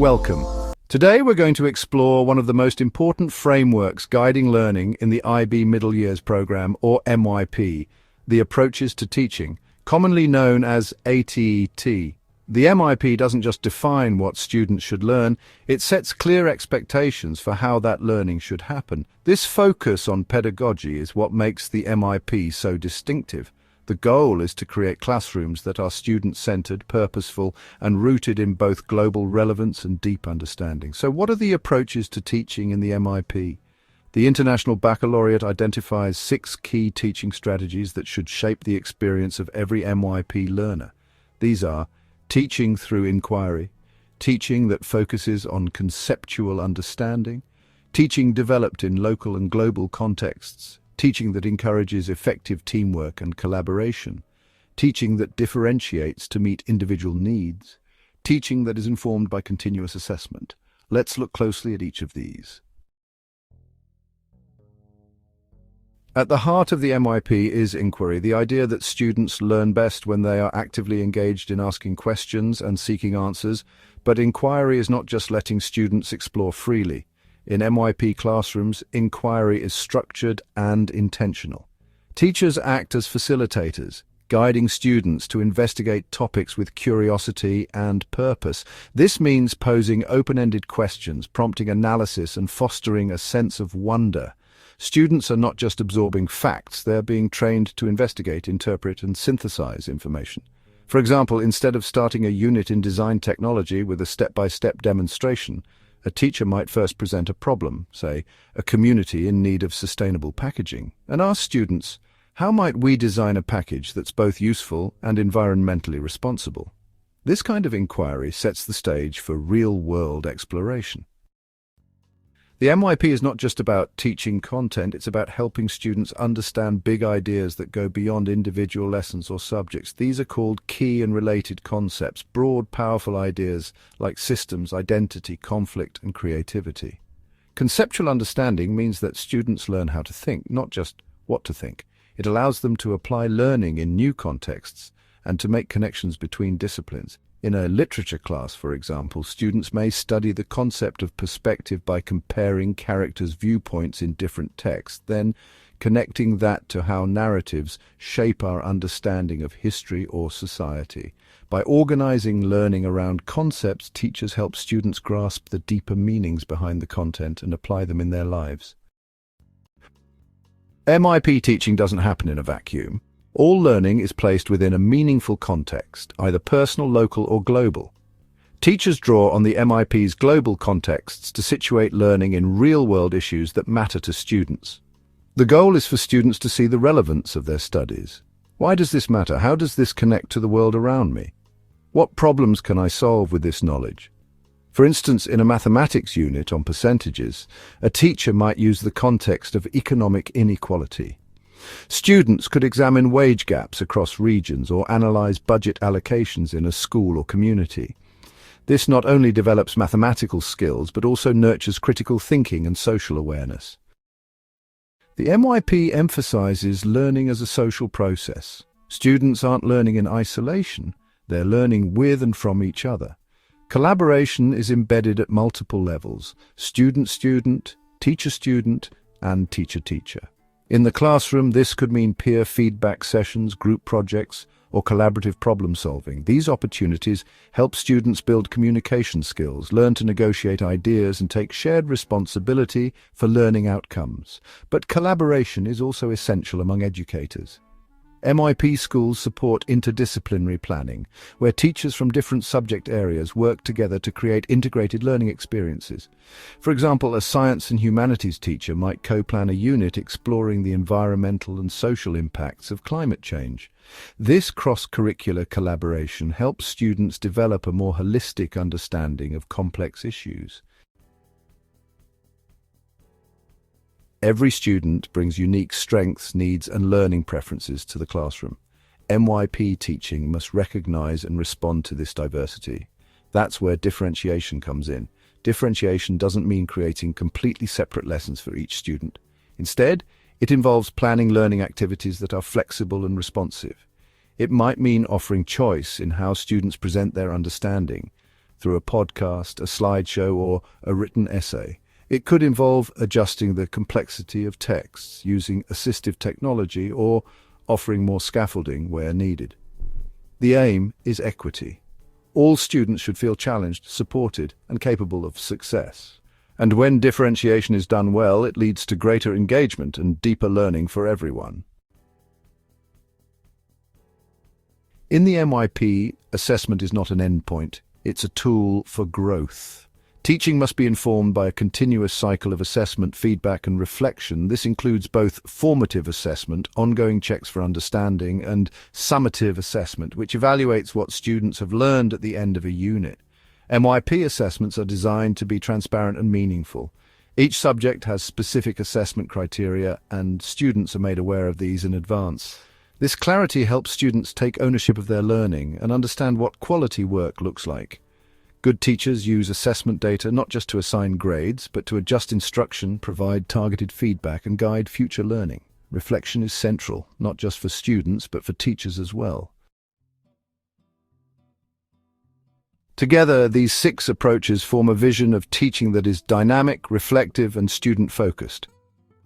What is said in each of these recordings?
Welcome. Today we're going to explore one of the most important frameworks guiding learning in the IB Middle Years Programme, or MYP, the Approaches to Teaching, commonly known as ATET. The MYP doesn't just define what students should learn, it sets clear expectations for how that learning should happen. This focus on pedagogy is what makes the MYP so distinctive. The goal is to create classrooms that are student-centered, purposeful, and rooted in both global relevance and deep understanding. So what are the approaches to teaching in the MYP? The International Baccalaureate identifies 6 key teaching strategies that should shape the experience of every MYP learner. These are teaching through inquiry, teaching that focuses on conceptual understanding, teaching developed in local and global contexts, teaching that encourages effective teamwork and collaboration, teaching that differentiates to meet individual needs, teaching that is informed by continuous assessment. Let's look closely at each of these. At the heart of the MYP is inquiry, the idea that students learn best when they are actively engaged in asking questions and seeking answers. But inquiry is not just letting students explore freely. In MYP classrooms, inquiry is structured and intentional. Teachers act as facilitators, guiding students to investigate topics with curiosity and purpose. This means posing open-ended questions, prompting analysis, and fostering a sense of wonder. Students are not just absorbing facts, they're being trained to investigate, interpret, and synthesize information. For example, instead of starting a unit in design technology with a step-by-step demonstration, a teacher might first present a problem, say, a community in need of sustainable packaging, and ask students, how might we design a package that's both useful and environmentally responsible? This kind of inquiry sets the stage for real-world exploration. The MYP is not just about teaching content, it's about helping students understand big ideas that go beyond individual lessons or subjects. These are called key and related concepts, broad, powerful ideas like systems, identity, conflict, and creativity. Conceptual understanding means that students learn how to think, not just what to think. It allows them to apply learning in new contexts and to make connections between disciplines. In a literature class, for example, students may study the concept of perspective by comparing characters' viewpoints in different texts, then connecting that to how narratives shape our understanding of history or society. By organizing learning around concepts, teachers help students grasp the deeper meanings behind the content and apply them in their lives. MYP teaching doesn't happen in a vacuum. All learning is placed within a meaningful context, either personal, local, or global. Teachers draw on the MYP's global contexts to situate learning in real-world issues that matter to students. The goal is for students to see the relevance of their studies. Why does this matter? How does this connect to the world around me? What problems can I solve with this knowledge? For instance, in a mathematics unit on percentages, a teacher might use the context of economic inequality. Students could examine wage gaps across regions or analyze budget allocations in a school or community. This not only develops mathematical skills, but also nurtures critical thinking and social awareness. The MYP emphasizes learning as a social process. Students aren't learning in isolation, they're learning with and from each other. Collaboration is embedded at multiple levels: student-student, teacher-student, and teacher-teacher. In the classroom, this could mean peer feedback sessions, group projects, or collaborative problem-solving. These opportunities help students build communication skills, learn to negotiate ideas, and take shared responsibility for learning outcomes. But collaboration is also essential among educators. MYP schools support interdisciplinary planning, where teachers from different subject areas work together to create integrated learning experiences. For example, a science and humanities teacher might co-plan a unit exploring the environmental and social impacts of climate change. This cross-curricular collaboration helps students develop a more holistic understanding of complex issues. Every student brings unique strengths, needs, and learning preferences to the classroom. MYP teaching must recognize and respond to this diversity. That's where differentiation comes in. Differentiation doesn't mean creating completely separate lessons for each student. Instead, it involves planning learning activities that are flexible and responsive. It might mean offering choice in how students present their understanding. through a podcast, a slideshow, or a written essay. It could involve adjusting the complexity of texts, using assistive technology, or offering more scaffolding where needed. The aim is equity. All students should feel challenged, supported, and capable of success. And when differentiation is done well, it leads to greater engagement and deeper learning for everyone. In the MYP, assessment is not an endpoint, it's a tool for growth. Teaching must be informed by a continuous cycle of assessment, feedback, and reflection. This includes both formative assessment, ongoing checks for understanding, and summative assessment, which evaluates what students have learned at the end of a unit. MYP assessments are designed to be transparent and meaningful. Each subject has specific assessment criteria, and students are made aware of these in advance. This clarity helps students take ownership of their learning and understand what quality work looks like. Good teachers use assessment data not just to assign grades, but to adjust instruction, provide targeted feedback, and guide future learning. Reflection is central, not just for students, but for teachers as well. Together, these 6 approaches form a vision of teaching that is dynamic, reflective, and student-focused.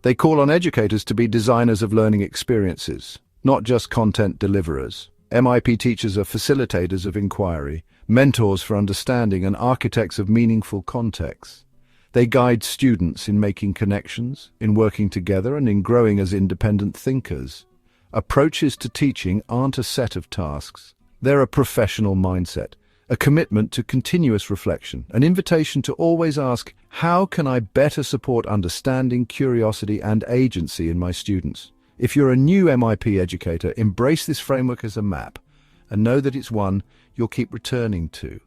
They call on educators to be designers of learning experiences, not just content deliverers. MYP teachers are facilitators of inquiry, mentors for understanding, and architects of meaningful contexts. They guide students in making connections, in working together, and in growing as independent thinkers. Approaches to teaching aren't a set of tasks. They're a professional mindset, a commitment to continuous reflection, an invitation to always ask, how can I better support understanding, curiosity, and agency in my students? If you're a new MYP educator, embrace this framework as a map and know that it's one you'll keep returning to.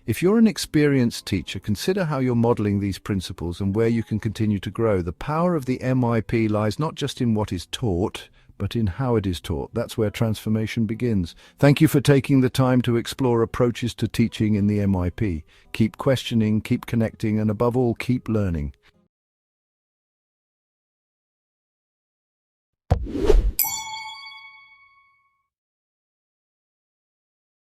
If you're an experienced teacher, consider how you're modeling these principles and where you can continue to grow. The power of the MYP lies not just in what is taught, but in how it is taught. That's where transformation begins. Thank you for taking the time to explore approaches to teaching in the MYP. Keep questioning, keep connecting, and above all, keep learning.